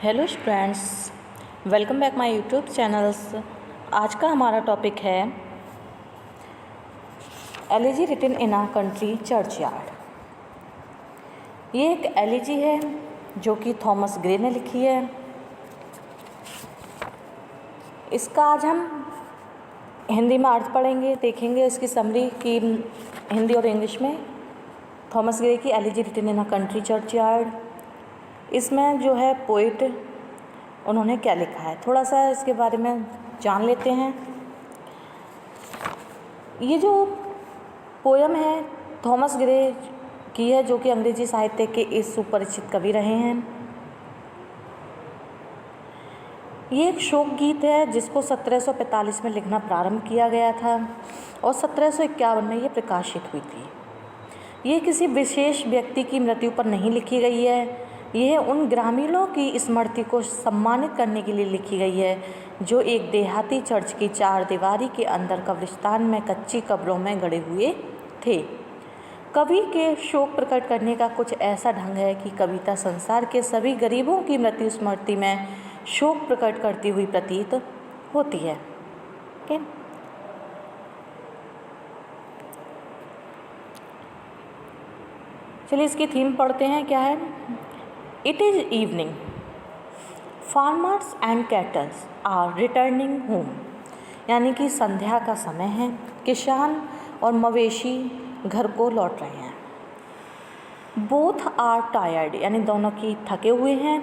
Hello students, welcome back my YouTube channels. आज का हमारा टॉपिक है elegy written in a country churchyard. ये एक एलिजी है जो कि थॉमस ग्रे ने लिखी है। इसका आज हम हिंदी में अर्थ पढ़ेंगे, देखेंगे इसकी समरी की हिंदी और इंग्लिश में। थॉमस ग्रे की elegy written in a country churchyard, इसमें जो है पोइट उन्होंने क्या लिखा है, थोड़ा सा इसके बारे में जान लेते हैं। ये जो पोयम है थॉमस ग्रे की है, जो कि अंग्रेजी साहित्य के इस सुपरिचित कवि रहे हैं। ये एक शोक गीत है जिसको 1745 में लिखना प्रारंभ किया गया था और 1751 में ये प्रकाशित हुई थी। ये किसी विशेष व्यक्ति की मृत्यु पर नहीं लिखी गई है, यह उन ग्रामीणों की स्मृति को सम्मानित करने के लिए लिखी गई है जो एक देहाती चर्च की चार दीवारी के अंदर कब्रिस्तान में कच्ची कब्रों में गड़े हुए थे। कवि के शोक प्रकट करने का कुछ ऐसा ढंग है कि कविता संसार के सभी गरीबों की मृत्यु स्मृति में शोक प्रकट करती हुई प्रतीत होती है। ओके, चलिए इसकी थीम पढ़ते हैं। क्या है? It is evening, farmers and cattles are returning home, यानी कि संध्या का समय है, किसान और मवेशी घर को लौट रहे हैं। बोथ आर टायर्ड, यानी दोनों की थके हुए हैं।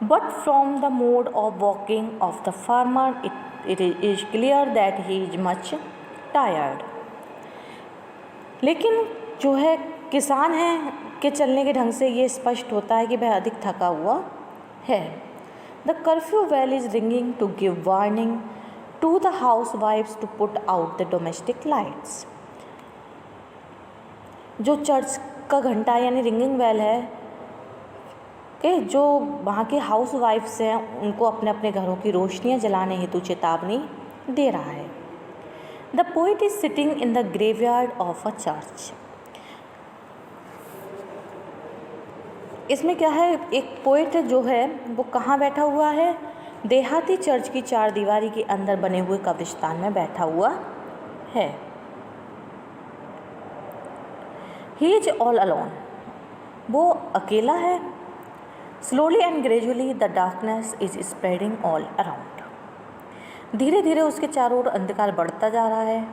But from the mode of walking of the farmer it is clear that he is much tired. लेकिन जो है किसान है के चलने के ढंग से ये स्पष्ट होता है कि वह अधिक थका हुआ है। The curfew bell is ringing to give warning to the house wifes to put out the domestic lights. जो चर्च का घंटा यानी रिंगिंग बेल है कि जो वहाँ के हाउस वाइफ्स हैं उनको अपने अपने घरों की रोशनियाँ जलाने हेतु चेतावनी दे रहा है। The poet is sitting in the graveyard of a church. इसमें क्या है, एक पोइट जो है वो कहाँ बैठा हुआ है? देहाती चर्च की चार दीवारी के अंदर बने हुए कब्रिस्तान में बैठा हुआ है। ही इज ऑल अलोन, वो अकेला है। Slowly and gradually the darkness is spreading all around, धीरे धीरे उसके चारों ओर अंधकार बढ़ता जा रहा है।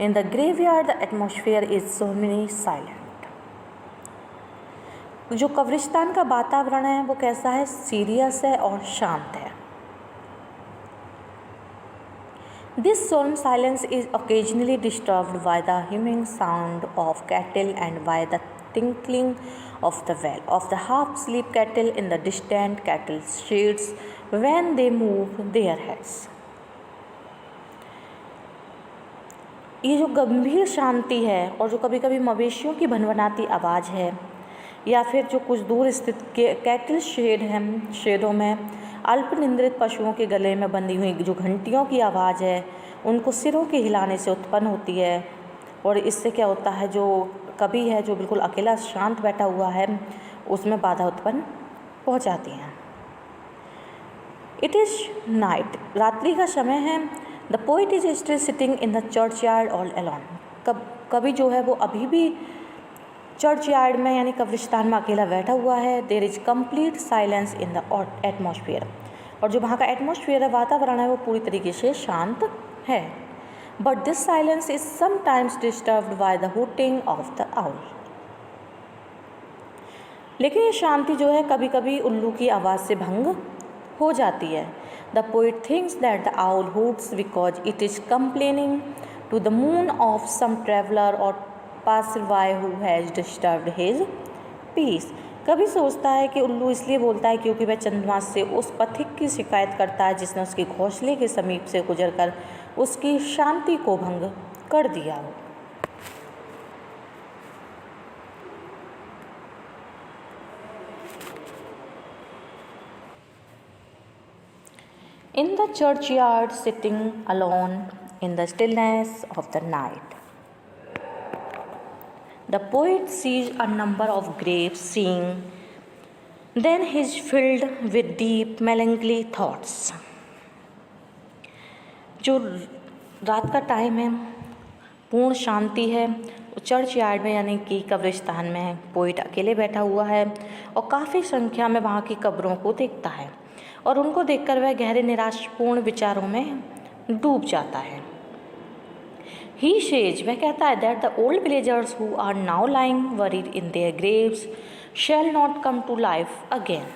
In the graveyard the atmosphere is so many silent. जो कब्रिस्तान का वातावरण है वो कैसा है? सीरियस है और शांत है। This solemn silence is occasionally disturbed by the humming sound of cattle and by the tinkling of the bell of the half-asleep cattle in the distant cattle sheds when they move their heads। ये जो गंभीर शांति है और जो कभी कभी मवेशियों की भनभनाती आवाज़ है, या फिर जो कुछ दूर स्थित कैटल शेड हैं, शेडों में अल्पनिंद्रित पशुओं के गले में बंधी हुई जो घंटियों की आवाज़ है, उनको सिरों के हिलाने से उत्पन्न होती है। और इससे क्या होता है, जो कवि है जो बिल्कुल अकेला शांत बैठा हुआ है उसमें बाधा उत्पन्न पहुंचाती हैं। इट इज़ नाइट, रात्रि का समय है। The poet is still sitting in the church yard all alone, कवि जो है वो अभी भी चर्च यार्ड में यानी कब्रिस्तान में अकेला बैठा हुआ है। There is complete silence in the atmosphere, और जो वहाँ का एटमॉस्फेयर है, वातावरण है, वो पूरी तरीके से शांत है। But this silence is sometimes disturbed by the hooting of the owl, लेकिन ये शांति जो है कभी कभी उल्लू की आवाज़ से भंग हो जाती है। The poet thinks that the owl hoots because it is complaining to the moon of some traveller or passerby who has disturbed his peace। कभी सोचता है कि उल्लू इसलिए बोलता है क्योंकि वह चंद्रमा से उस पथिक की शिकायत करता है जिसने उसके घोंसले के समीप से गुजरकर उसकी शांति को भंग कर दिया हो। In the churchyard, sitting alone in the stillness of the night, the poet sees a number of graves, seeing Then he is filled with deep melancholy thoughts. जो रात का टाइम है, पूर्ण शांति है, चर्च यार्ड में यानी कि कब्रिस्तान में पोइट अकेले बैठा हुआ है और काफ़ी संख्या में वहाँ की कब्रों को देखता है और उनको देखकर वह गहरे निराशापूर्ण विचारों में डूब जाता है। He says, वह कहता है, that the old villagers who are now lying buried in their graves shall not come to life again.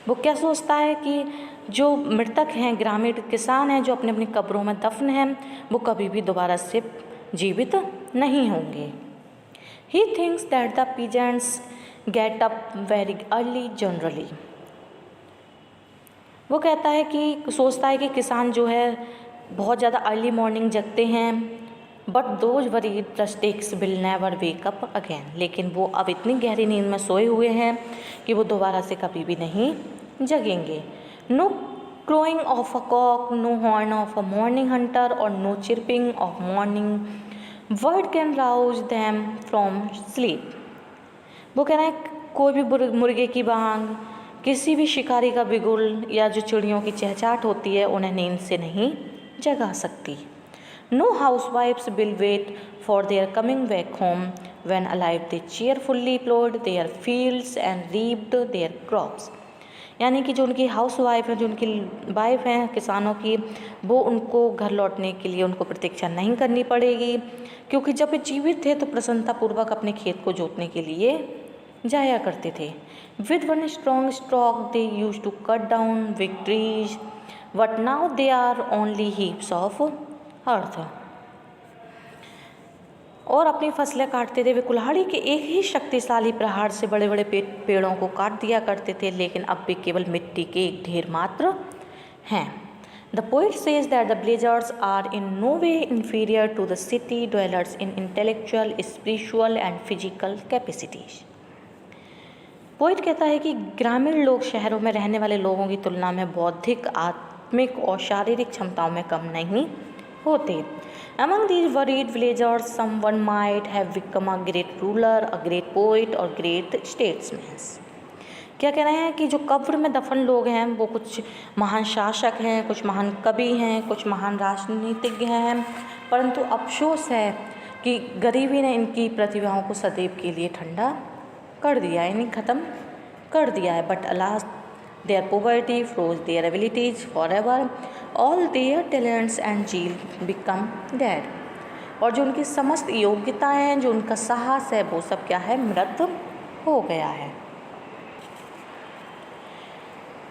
वो क्या सोचता है कि जो मृतक हैं, ग्रामीण किसान हैं जो अपनी अपनी कब्रों में दफन हैं, वो कभी भी दोबारा से जीवित नहीं होंगे। He thinks that the peasants get up very early generally. वो कहता है कि सोचता है कि किसान जो है बहुत ज़्यादा अर्ली मॉर्निंग जगते हैं, but those buried rustics will never wake up again, लेकिन वो अब इतनी गहरी नींद में सोए हुए हैं कि वो दोबारा से कभी भी नहीं जगेंगे। No crowing of a cock, no horn of a morning hunter or no chirping of morning bird can rouse them from sleep. वो कह रहे हैं कोई भी मुर्गे की बांग, किसी भी शिकारी का बिगुल या जो चिड़ियों की चहचहाट होती है उन्हें नींद से नहीं जगा सकती। No housewives will wait for their coming back home. When alive they cheerfully plowed their fields and reaped their crops. यानी कि जो उनकी हाउस वाइफ है, जो उनकी वाइफ हैं किसानों की, वो उनको घर लौटने के लिए उनको प्रतीक्षा नहीं करनी पड़ेगी, क्योंकि जब वे जीवित थे तो प्रसन्नतापूर्वक अपने खेत को जोतने के लिए जाया करते थे। With one strong stroke they used to cut down big trees, but now they are only heaps of अर्थ। और अपनी फसलें काटते थे वे कुल्हाड़ी के एक ही शक्तिशाली प्रहार से बड़े बड़े पेड़ों को काट दिया करते थे, लेकिन अब वे केवल मिट्टी के एक ढेर मात्र हैं। The poet says that the villagers are in no way inferior to the city dwellers in intellectual, spiritual and physical capacities. Poet कहता है कि ग्रामीण लोग शहरों में रहने वाले लोगों की तुलना में बौद्धिक, आत्मिक और शारीरिक क्षमताओं में कम नहीं होते। Among these worried villagers, someone might have become a great ruler, a great poet or great statesman. क्या कह रहे हैं कि जो कब्र में दफन लोग हैं वो कुछ महान शासक हैं, कुछ महान कवि हैं, कुछ महान राजनीतिज्ञ हैं, परंतु अफसोस है कि गरीबी ने इनकी प्रतिभाओं को सदैव के लिए ठंडा कर दिया है, इन्हें ख़त्म कर दिया है। But alas, their poverty froze their abilities forever. All their talents and zeal become dead. और जो उनकी समस्त योग्यताएं हैं, जो उनका साहस है, वो सब क्या है, मृत हो गया है।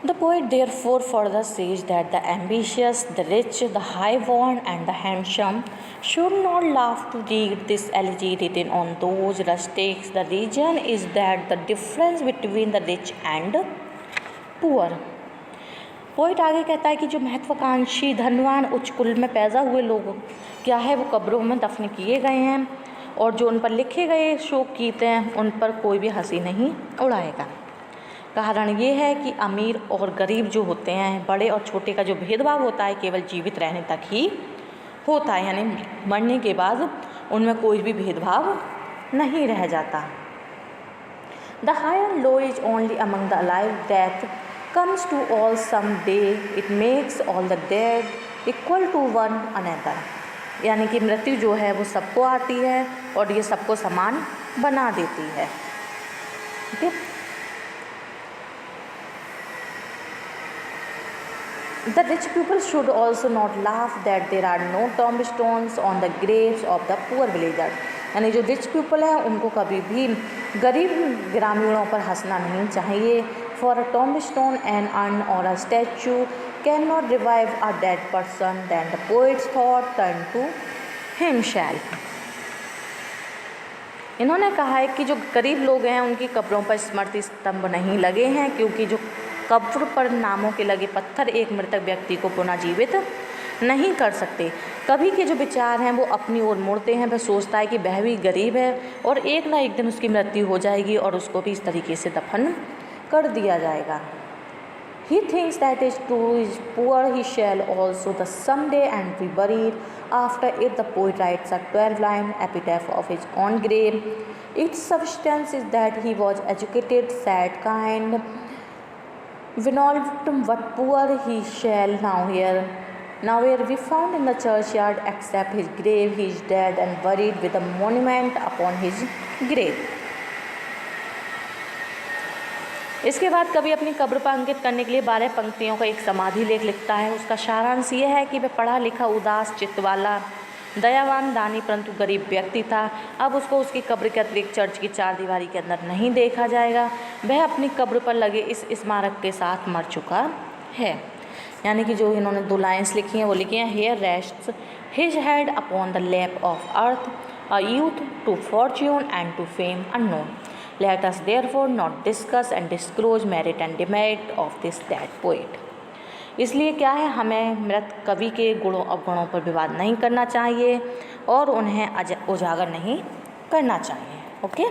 The poet therefore further says that the ambitious, the rich, the high-born and the handsome should not laugh to read this elegy written on those rustics. The reason is that the difference between the rich and poor. Poet आगे कहता है कि जो महत्वाकांक्षी, धनवान, उच्च कुल में पैदा हुए लोग क्या है वो कब्रों में दफन किए गए हैं और जो उन पर लिखे गए शोक गीत हैं उन पर कोई भी हंसी नहीं उड़ाएगा। कारण ये है कि अमीर और गरीब जो होते हैं, बड़े और छोटे का जो भेदभाव होता है केवल जीवित रहने तक ही होता है, यानी मरने के बाद उनमें कोई भी भेदभाव नहीं रह जाता। The high and low is only among the alive. Death comes to all someday. It makes all the dead equal to one another. यानी कि मृत्यु जो है वो सबको आती है और ये सबको समान बना देती है। ठीक है। The rich people should also not laugh that there are no tombstones on the graves of the poor villagers. यानी जो रिच पीपल हैं उनको कभी भी गरीब ग्रामीणों पर हंसना नहीं चाहिए। For a tombstone an urn or a statue can not revive a dead person than the poet's thought turn to himself. इन्होंने कहा है कि जो गरीब लोग हैं उनकी कब्रों पर स्मृति स्तंभ नहीं लगे हैं, क्योंकि जो कब्र पर नामों के लगे पत्थर एक मृतक व्यक्ति को पुनः जीवित नहीं कर सकते। कवि के जो विचार हैं वो अपनी ओर मुड़ते हैं। वह सोचता है कि वह भी गरीब है और एक ना एक दिन उसकी मृत्यु हो जाएगी और उसको भी इस तरीके से दफन कर दिया जाएगा। He thinks that is true is poor he shall also the someday and be buried. After it the poet writes a 12-line epitaph of his own grave. Its substance is that he was educated, sad, kind, benevolent, but poor he shall now here we found in the churchyard, except his grave he is dead and buried with a monument upon his grave. इसके बाद कवि अपनी कब्र पर अंकित करने के लिए 12 पंक्तियों का एक समाधि लेख लिखता है। उसका सारांश ये है कि वह पढ़ा लिखा, उदास चित्त वाला, दयावान, दानी परंतु गरीब व्यक्ति था। अब उसको उसकी कब्र के अतिरिक्त चर्च की चारदीवारी के अंदर नहीं देखा जाएगा। वह अपनी कब्र पर लगे इस स्मारक के साथ मर चुका है। यानी कि जो इन्होंने 2 लाइन्स लिखी हैं वो लिखी हैं, here rests his head upon the lap of earth, a youth to fortune and to fame unknown. Let us therefore not discuss and disclose merit and demerit of this that poet. इसलिए क्या है, हमें मृत कवि के गुणों अवगुणों पर विवाद नहीं करना चाहिए और उन्हें उजागर नहीं करना चाहिए। Okay,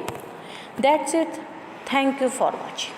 that's it. Thank you for watching.